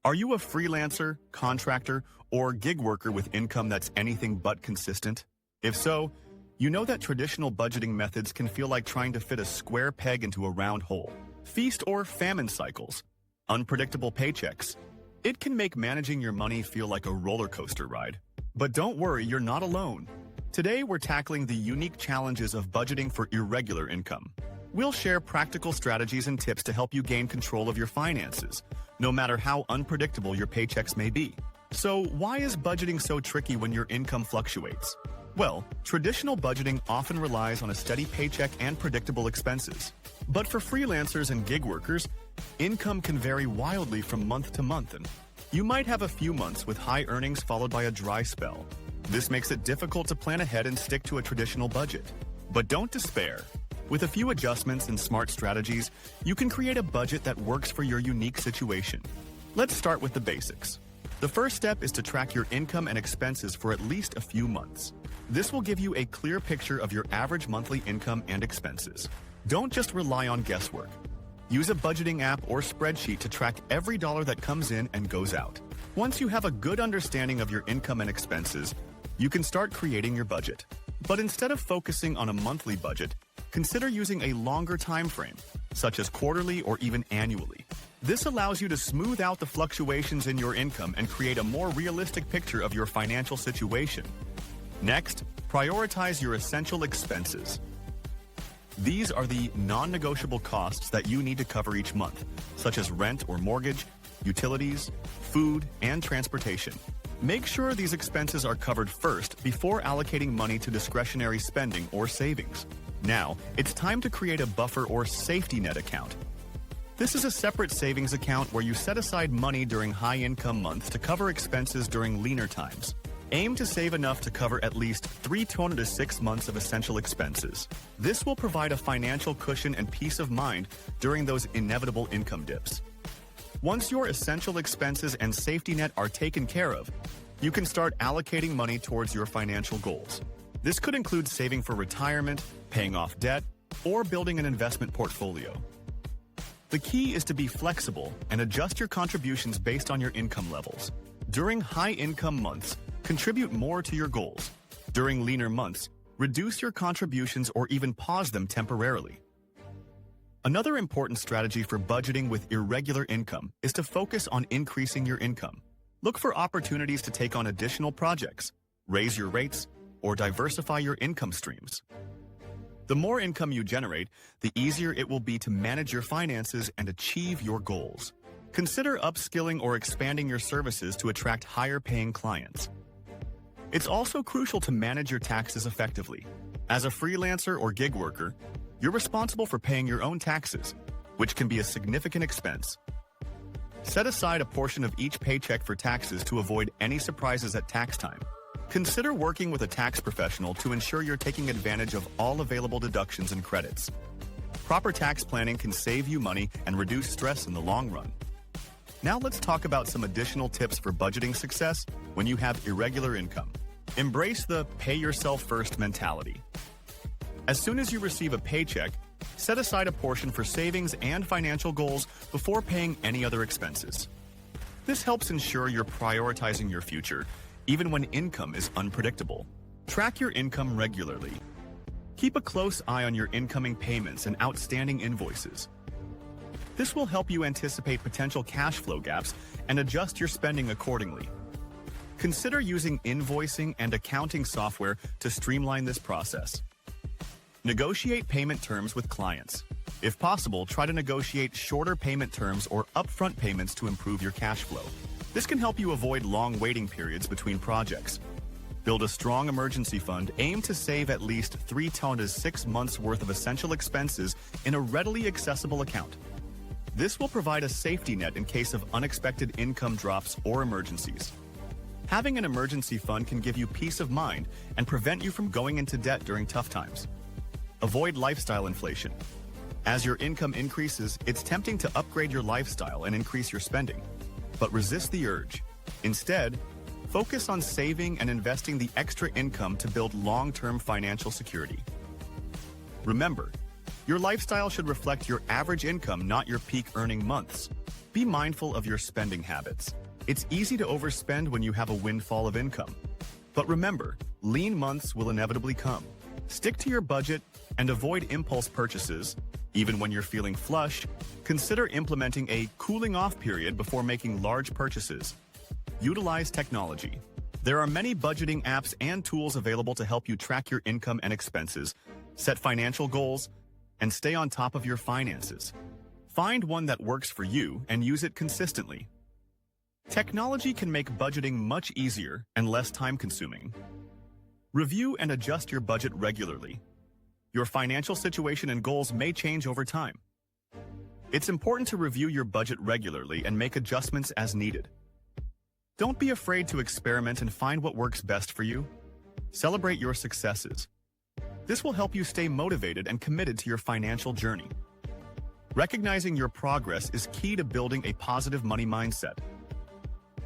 Are you a freelancer, contractor, or gig worker with income that's anything but consistent? If so, you know that traditional budgeting methods can feel like trying to fit a square peg into a round hole. Feast or famine cycles, unpredictable paychecks. It can make managing your money feel like a roller coaster ride. But don't worry, you're not alone. Today, we're tackling the unique challenges of budgeting for irregular income. We'll share practical strategies and tips to help you gain control of your finances, no matter how unpredictable your paychecks may be. So, why is budgeting so tricky when your income fluctuates? Well, traditional budgeting often relies on a steady paycheck and predictable expenses. But for freelancers and gig workers, income can vary wildly from month to month, and you might have a few months with high earnings followed by a dry spell. This makes it difficult to plan ahead and stick to a traditional budget. But don't despair. With a few adjustments and smart strategies, you can create a budget that works for your unique situation. Let's start with the basics. The first step is to track your income and expenses for at least a few months. This will give you a clear picture of your average monthly income and expenses. Don't just rely on guesswork. Use a budgeting app or spreadsheet to track every dollar that comes in and goes out. Once you have a good understanding of your income and expenses, you can start creating your budget. But instead of focusing on a monthly budget, consider using a longer time frame, such as quarterly or even annually. This allows you to smooth out the fluctuations in your income and create a more realistic picture of your financial situation. Next, prioritize your essential expenses. These are the non-negotiable costs that you need to cover each month, such as rent or mortgage, utilities, food, and transportation. Make sure these expenses are covered first before allocating money to discretionary spending or savings. Now, it's time to create a buffer or safety net account. This is a separate savings account where you set aside money during high-income months to cover expenses during leaner times. Aim to save enough to cover at least 3 to 6 months of essential expenses. This will provide a financial cushion and peace of mind during those inevitable income dips. Once your essential expenses and safety net are taken care of, you can start allocating money towards your financial goals. This could include saving for retirement, paying off debt, or building an investment portfolio. The key is to be flexible and adjust your contributions based on your income levels. During high-income months, contribute more to your goals. During leaner months, reduce your contributions or even pause them temporarily. Another important strategy for budgeting with irregular income is to focus on increasing your income. Look for opportunities to take on additional projects, raise your rates, or diversify your income streams. The more income you generate, the easier it will be to manage your finances and achieve your goals. Consider upskilling or expanding your services to attract higher-paying clients. It's also crucial to manage your taxes effectively. As a freelancer or gig worker, you're responsible for paying your own taxes, which can be a significant expense. Set aside a portion of each paycheck for taxes to avoid any surprises at tax time. Consider working with a tax professional to ensure you're taking advantage of all available deductions and credits. Proper tax planning can save you money and reduce stress in the long run. Now let's talk about some additional tips for budgeting success when you have irregular income. Embrace the pay yourself first mentality. As soon as you receive a paycheck, set aside a portion for savings and financial goals before paying any other expenses. This helps ensure you're prioritizing your future, even when income is unpredictable. Track your income regularly. Keep a close eye on your incoming payments and outstanding invoices. This will help you anticipate potential cash flow gaps and adjust your spending accordingly. Consider using invoicing and accounting software to streamline this process. Negotiate payment terms with clients. If possible, try to negotiate shorter payment terms or upfront payments to improve your cash flow. This can help you avoid long waiting periods between projects. Build a strong emergency fund. Aim to save at least 3 to 6 months worth of essential expenses in a readily accessible account. This will provide a safety net in case of unexpected income drops or emergencies. Having an emergency fund can give you peace of mind and prevent you from going into debt during tough times. Avoid lifestyle inflation. As your income increases, it's tempting to upgrade your lifestyle and increase your spending. But resist the urge. Instead, focus on saving and investing the extra income to build long-term financial security. Remember, Your lifestyle should reflect your average income, not your peak earning months. Be mindful of your spending habits. It's easy to overspend when you have a windfall of income. But remember, lean months will inevitably come. Stick to your budget and avoid impulse purchases. Even when you're feeling flush, consider implementing a cooling-off period before making large purchases. Utilize technology. There are many budgeting apps and tools available to help you track your income and expenses, set financial goals, and stay on top of your finances. Find one that works for you and use it consistently. Technology can make budgeting much easier and less time-consuming. Review and adjust your budget regularly. Your financial situation and goals may change over time. It's important to review your budget regularly and make adjustments as needed. Don't be afraid to experiment and find what works best for you. Celebrate your successes. This will help you stay motivated and committed to your financial journey. Recognizing your progress is key to building a positive money mindset.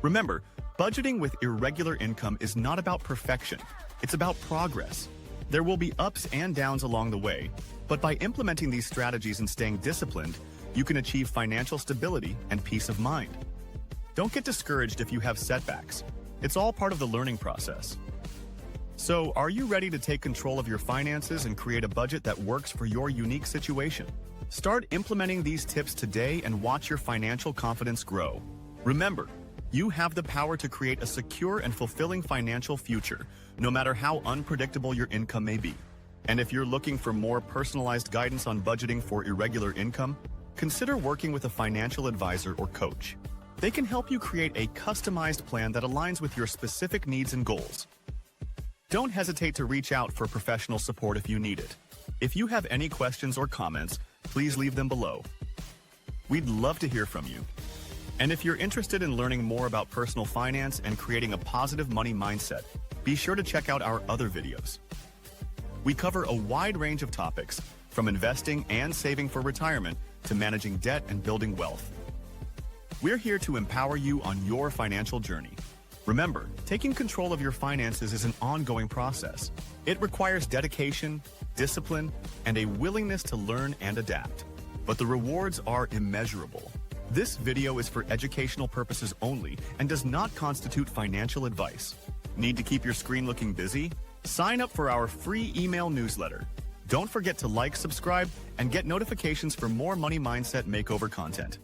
Remember, budgeting with irregular income is not about perfection. It's about progress. There will be ups and downs along the way, but by implementing these strategies and staying disciplined, you can achieve financial stability and peace of mind. Don't get discouraged if you have setbacks. It's all part of the learning process. So, are you ready to take control of your finances and create a budget that works for your unique situation? Start implementing these tips today and watch your financial confidence grow. Remember, you have the power to create a secure and fulfilling financial future, no matter how unpredictable your income may be. And if you're looking for more personalized guidance on budgeting for irregular income, consider working with a financial advisor or coach. They can help you create a customized plan that aligns with your specific needs and goals. Don't hesitate to reach out for professional support if you need it. If you have any questions or comments, please leave them below. We'd love to hear from you. And if you're interested in learning more about personal finance and creating a positive money mindset, be sure to check out our other videos. We cover a wide range of topics, from investing and saving for retirement to managing debt and building wealth. We're here to empower you on your financial journey. Remember, taking control of your finances is an ongoing process. It requires dedication, discipline, and a willingness to learn and adapt. But the rewards are immeasurable. This video is for educational purposes only and does not constitute financial advice. Need to keep your screen looking busy? Sign up for our free email newsletter. Don't forget to like, subscribe, and get notifications for more Money Mindset Makeover content.